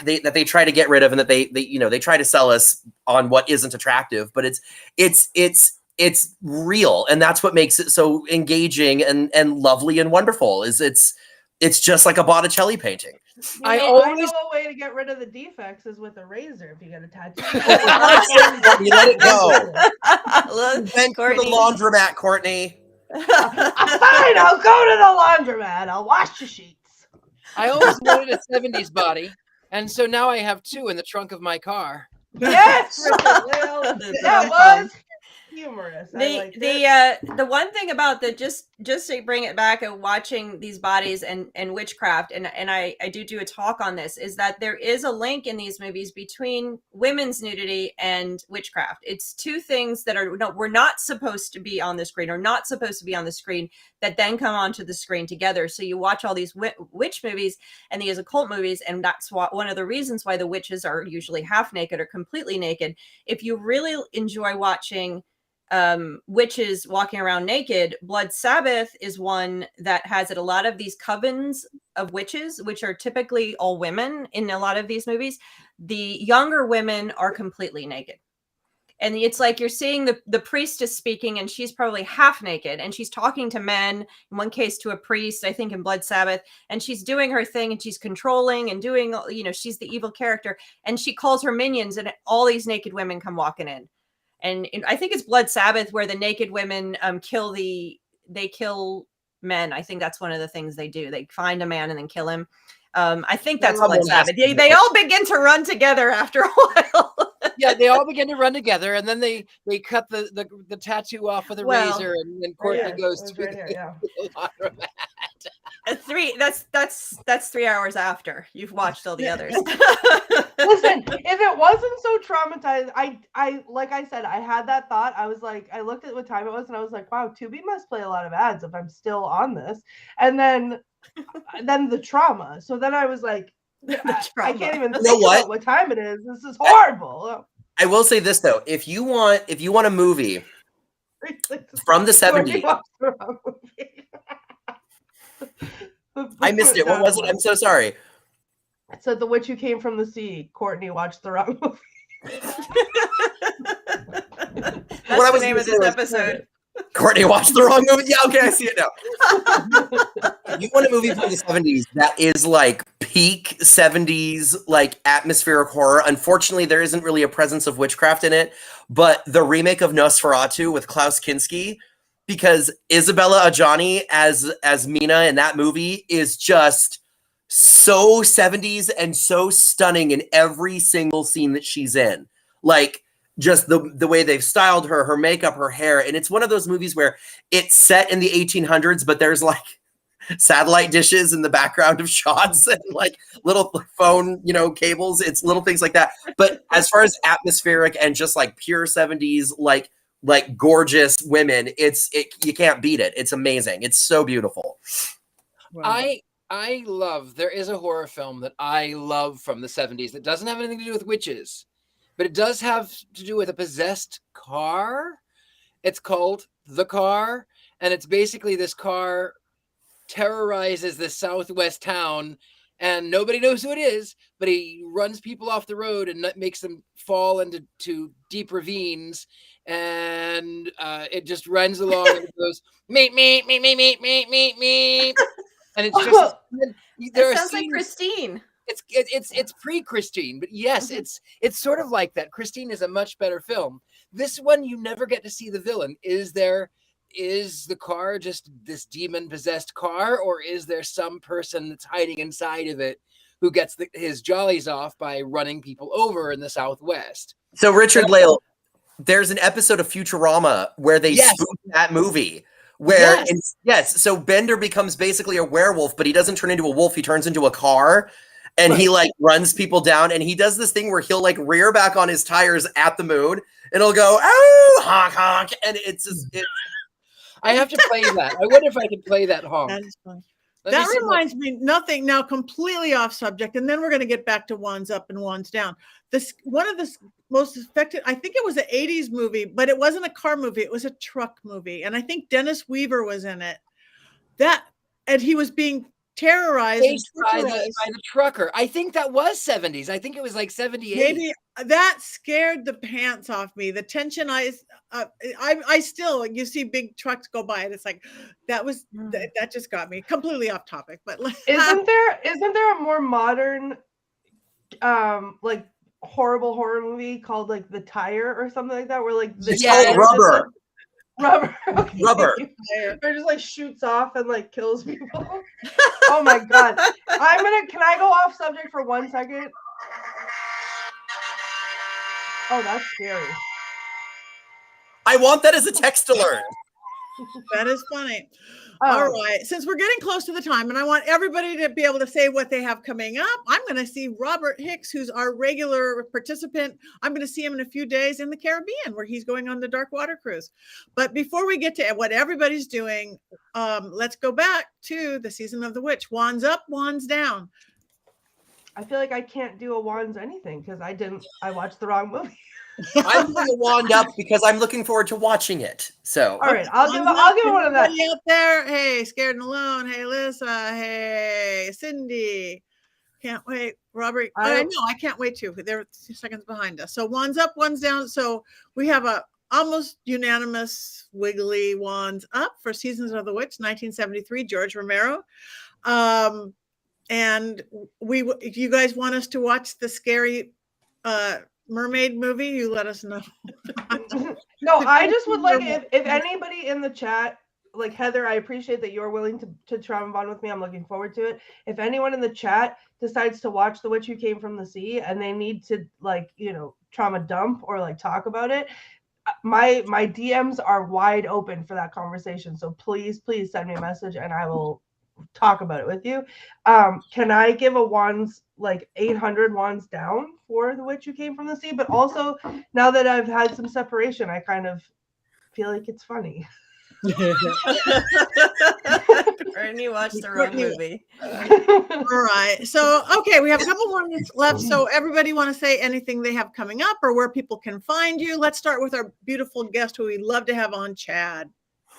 that they try to get rid of, and that they try to sell us on what isn't attractive, but it's real, and that's what makes it so engaging and lovely and wonderful. It's just like a Botticelli painting. I know a way to get rid of the defects is with a razor. If you get a tattoo, you let it go. Vent to the laundromat, Courtney. Fine, I'll go to the laundromat. I'll wash the sheets. I always wanted a 70s body, and so now I have two in the trunk of my car. Yes, that was humorous. The one thing about just to bring it back and watching these bodies and witchcraft, and I do a talk on this, is that there is a link in these movies between women's nudity and witchcraft. It's two things that we're not supposed to be on the screen, or not supposed to be on the screen, that then come onto the screen together. So you watch all these witch movies and these occult movies, and that's one of the reasons why the witches are usually half naked or completely naked. If you really enjoy watching witches walking around naked, Blood Sabbath is one that has it. A lot of these covens of witches, which are typically all women in a lot of these movies, the younger women are completely naked. And it's like you're seeing the priestess speaking, and she's probably half naked, and she's talking to men, in one case to a priest, I think in Blood Sabbath, and she's doing her thing, and she's controlling and doing, she's the evil character, and she calls her minions, and all these naked women come walking in. And I think it's Blood Sabbath where the naked women kill men. I think that's one of the things they do. They find a man and then kill him. I think that's Blood Sabbath. They all begin to run together after a while. Yeah, they all begin to run together, and then they cut the tattoo off with a razor, and then Courtney goes to the laundromat. That's 3 hours after you've watched all the others. Listen, if it wasn't so traumatized, I like I said, I had that thought. I was like, I looked at what time it was, and I was like, wow, Tubi must play a lot of ads if I'm still on this. And then the trauma. So then I was like, I can't even think about what time it is. This is horrible. I will say this though: if you want a movie from the 70s, I missed it. What was it? I'm so sorry. It said The Witch Who Came from the Sea. Courtney watched the wrong movie. That's the name of this episode. Courtney watched the wrong movie. Yeah, okay, I see it now. You want a movie from the 70s that is like peak 70s, like atmospheric horror. Unfortunately, there isn't really a presence of witchcraft in it, but the remake of Nosferatu with Klaus Kinski, because Isabella Adjani as Mina in that movie is just so 70s and so stunning in every single scene that she's in. Like, just the way they've styled her makeup, her hair. And it's one of those movies where it's set in the 1800s, but there's like satellite dishes in the background of shots and like little phone, cables. It's little things like that. But as far as atmospheric and just like pure 70s, like gorgeous women, you can't beat it. It's amazing. It's so beautiful. Wow. I love, there is a horror film that I love from the 70s that doesn't have anything to do with witches, but it does have to do with a possessed car. It's called The Car, and it's basically this car terrorizes this southwest town, and nobody knows who it is, but he runs people off the road and makes them fall into deep ravines, and it just runs along and it goes, meep, meep, meep, meep, meep, meep, meep, meep. And it's just, there sounds like Christine. It's pre-Christine, but yes, it's sort of like that. Christine is a much better film. This one, you never get to see the villain. Is the car just this demon possessed car, or is there some person that's hiding inside of it who gets his jollies off by running people over in the Southwest? So Richard-Lael, there's an episode of Futurama where they spoof that movie. Where so Bender becomes basically a werewolf, but he doesn't turn into a wolf, he turns into a car. And he like runs people down, and he does this thing where he'll like rear back on his tires at the moon, and it'll go, oh, honk, honk. And it's just, I have to play that. I wonder if I can play that honk. That is fun. That reminds me, nothing now, completely off subject, and then we're going to get back to wands up and wands down. One of the most affected, I think it was an 80s movie, but it wasn't a car movie, it was a truck movie. And I think Dennis Weaver was in it. And he was being terrorized by the trucker. I think that was 70s. I think it was like 78. Maybe that scared the pants off me. The tension, I still, you see big trucks go by, and it's like that just got me completely off topic. But isn't there a more modern, like horrible horror movie called like The Tire or something like that, where like Rubber. Rubber. Okay. Rubber. It just like shoots off and like kills people. Oh my god. Can I go off subject for 1 second? Oh, that's scary. I want that as a text alert. That is funny. All right. Since we're getting close to the time, and I want everybody to be able to say what they have coming up, I'm going to see Robert Hicks, who's our regular participant. I'm going to see him in a few days in the Caribbean, where he's going on the Dark Water Cruise. But before we get to what everybody's doing, let's go back to the season of the witch. Wands up, wands down. I feel like I can't do a wands anything because I watched the wrong movie. I'm doing a wand up because I'm looking forward to watching it. So all right, I'll give one of that. Out there, hey, Scared and Alone, hey, Alyssa, hey, Cindy, Can't wait. Robert, I know. I can't wait too. They're 2 seconds behind us. So one's up, one's down. So we have a almost unanimous wiggly wands up for Seasons of the Witch, 1973, George Romero. And if you guys want us to watch the scary mermaid movie, you let us know. No, I just would like if anybody in the chat, like Heather, I appreciate that you're willing to trauma bond with me. I'm looking forward to it. If anyone in the chat decides to watch The Witch Who Came from the Sea and they need to, like, you know, trauma dump or like talk about it, my DMs are wide open for that conversation. So please send me a message and I will talk about it with you. Can I give a wands, like 800 wands down for The Witch Who Came from the Sea? But also, now that I've had some separation, I kind of feel like it's funny. Courtney watched the wrong movie. All right. So, okay, we have a couple more minutes left. So everybody want to say anything they have coming up or where people can find you? Let's start with our beautiful guest who we'd love to have on, Chad.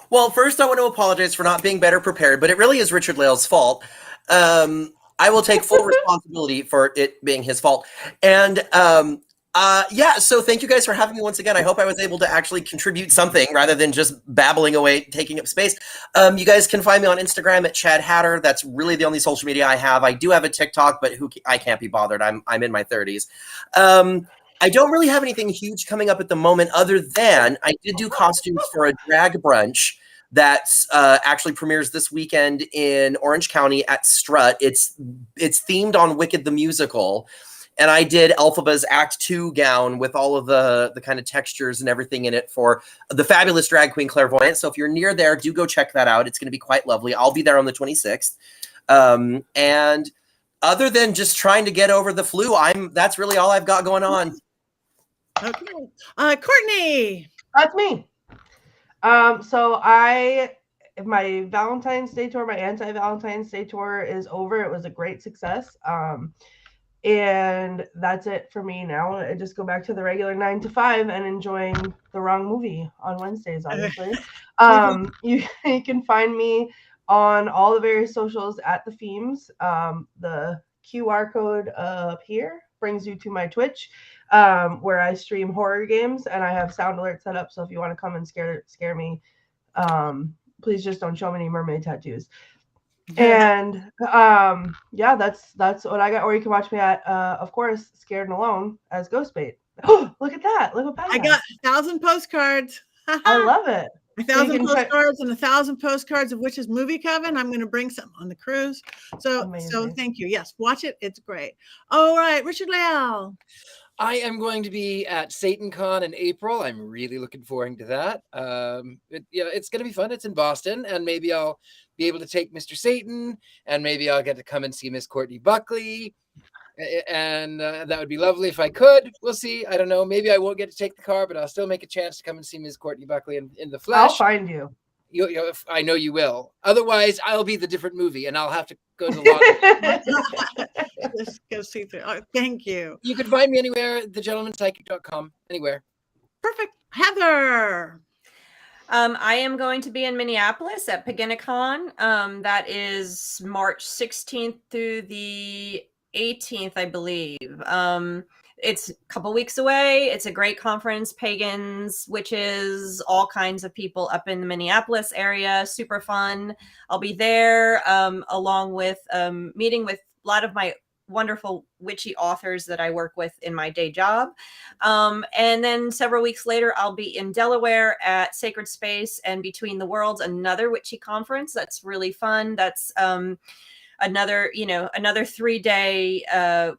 Well, first I want to apologize for not being better prepared, but it really is Richard-Lael's fault. I will take full responsibility for it being his fault. And yeah, so thank you guys for having me once again. I hope I was able to actually contribute something rather than just babbling away, taking up space. You guys can find me on Instagram at Chad Hatter. That's really the only social media I have. I do have a TikTok, but I can't be bothered. I'm in my 30s. I don't really have anything huge coming up at the moment other than I did do costumes for a drag brunch that actually premieres this weekend in Orange County at Strut. It's themed on Wicked the Musical. And I did Elphaba's Act 2 gown with all of the kind of textures and everything in it for the fabulous drag queen Clairvoyant. So if you're near there, do go check that out. It's going to be quite lovely. I'll be there on the 26th. And other than just trying to get over the flu, that's really all I've got going on. Okay. Courtney. That's me. So my Valentine's Day tour, my anti-Valentine's Day tour is over. It was a great success. And that's it for me now. I just go back to the regular 9 to 5 and enjoying the wrong movie on Wednesdays, obviously. You can find me on all the various socials at the Themes. The QR code up here brings you to my Twitch, where I stream horror games and I have sound alerts set up. So if you want to come and scare me, please just don't show me any mermaid tattoos. And yeah, that's what I got. Or you can watch me at of course Scared and Alone as Ghostbait. Oh, look at that. Look what I got 1,000 postcards. I love it. 1,000 postcards and 1,000 postcards of Witch's Movie Coven. I'm going to bring some on the cruise. So thank you. Yes, watch it. It's great. All right, Richard-Lael. I am going to be at SatanCon in April. I'm really looking forward to that. It's going to be fun. It's in Boston, and maybe I'll be able to take Mr. Satan, and maybe I'll get to come and see Miss Courtney Buckley, and that would be lovely if I could. We'll see. I don't know. Maybe I won't get to take the car, but I'll still make a chance to come and see Miss Courtney Buckley in the flesh. I'll find you. I know you will. Otherwise, I'll be the different movie, and I'll have to go to the Just go see through. Oh, thank you. You can find me anywhere, thegentlemanpsychic.com, anywhere. Perfect. Heather. I am going to be in Minneapolis at Paginicon. That is March 16th through the 18th, I believe. It's a couple weeks away. It's a great conference. Pagans, witches, all kinds of people up in the Minneapolis area. Super fun. I'll be there along with meeting with a lot of my wonderful witchy authors that I work with in my day job. And then several weeks later, I'll be in Delaware at Sacred Space and Between the Worlds, another witchy conference. That's really fun. That's another 3-day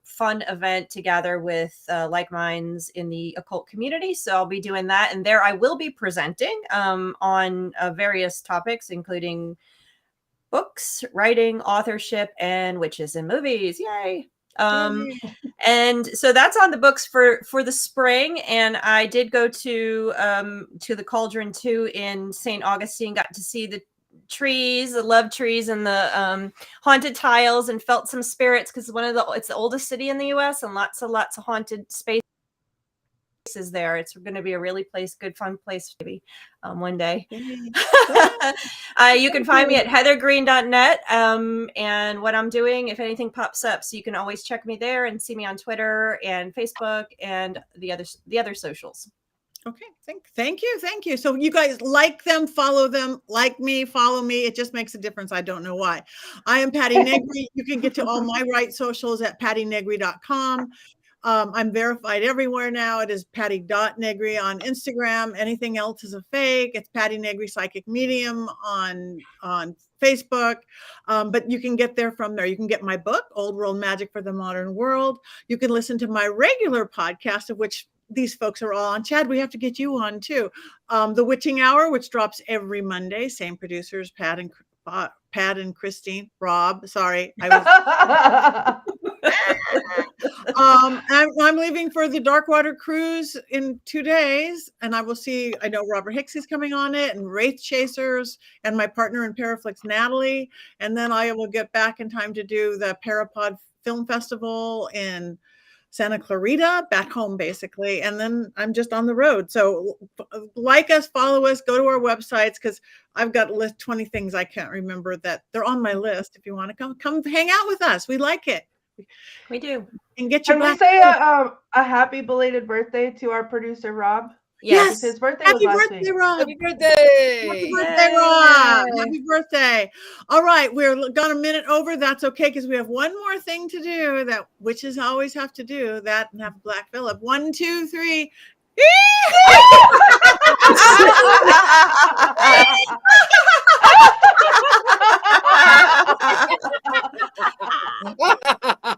fun event to gather with like minds in the occult community. So I'll be doing that. And there I will be presenting on various topics, including books, writing, authorship, and witches in movies. Yay. And so that's on the books for the spring. And I did go to the Cauldron 2 in St. Augustine, got to see the trees, the love trees, and the haunted tiles, and felt some spirits because it's the oldest city in the US and lots of haunted space. is there. It's going to be a really good fun place maybe one day. You can find me at heathergreene.net and what I'm doing if anything pops up. So you can always check me there and see me on Twitter and Facebook and the other socials. Okay, thank you. So you guys like them, follow them, like me, follow me. It just makes a difference. I don't know why. I am Patti Negri. You can get to all my right socials at pattinegri.com. I'm verified everywhere now. It is Patti.Negri on Instagram. Anything else is a fake. It's Patti Negri Psychic Medium on Facebook. But you can get there from there. You can get my book, Old World Magic for the Modern World. You can listen to my regular podcast, of which these folks are all on. Chad, we have to get you on too. The Witching Hour, which drops every Monday. Same producers, Pat and Christine. Rob, sorry. I'm leaving for the Darkwater Cruise in 2 days, and I will see, I know Robert Hicks is coming on it, and Wraith Chasers, and my partner in Paraflix, Natalie. And then I will get back in time to do the Parapod Film Festival in Santa Clarita, back home basically, and then I'm just on the road. So like us, follow us, go to our websites, because I've got 20 things I can't remember that they're on my list. If you want to come hang out with us, we like it. We do. And get your Can we say a happy belated birthday to our producer Rob? Yes, his birthday happy was last birthday, week. Rob. Happy birthday! Happy birthday, Rob. Happy birthday. All right, we're got a minute over. That's okay, because we have one more thing to do that witches always have to do, that and have Black Phillip. 1, 2, 3.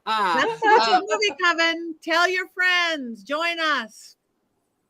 That's the Movie Coven. Tell your friends. Join us.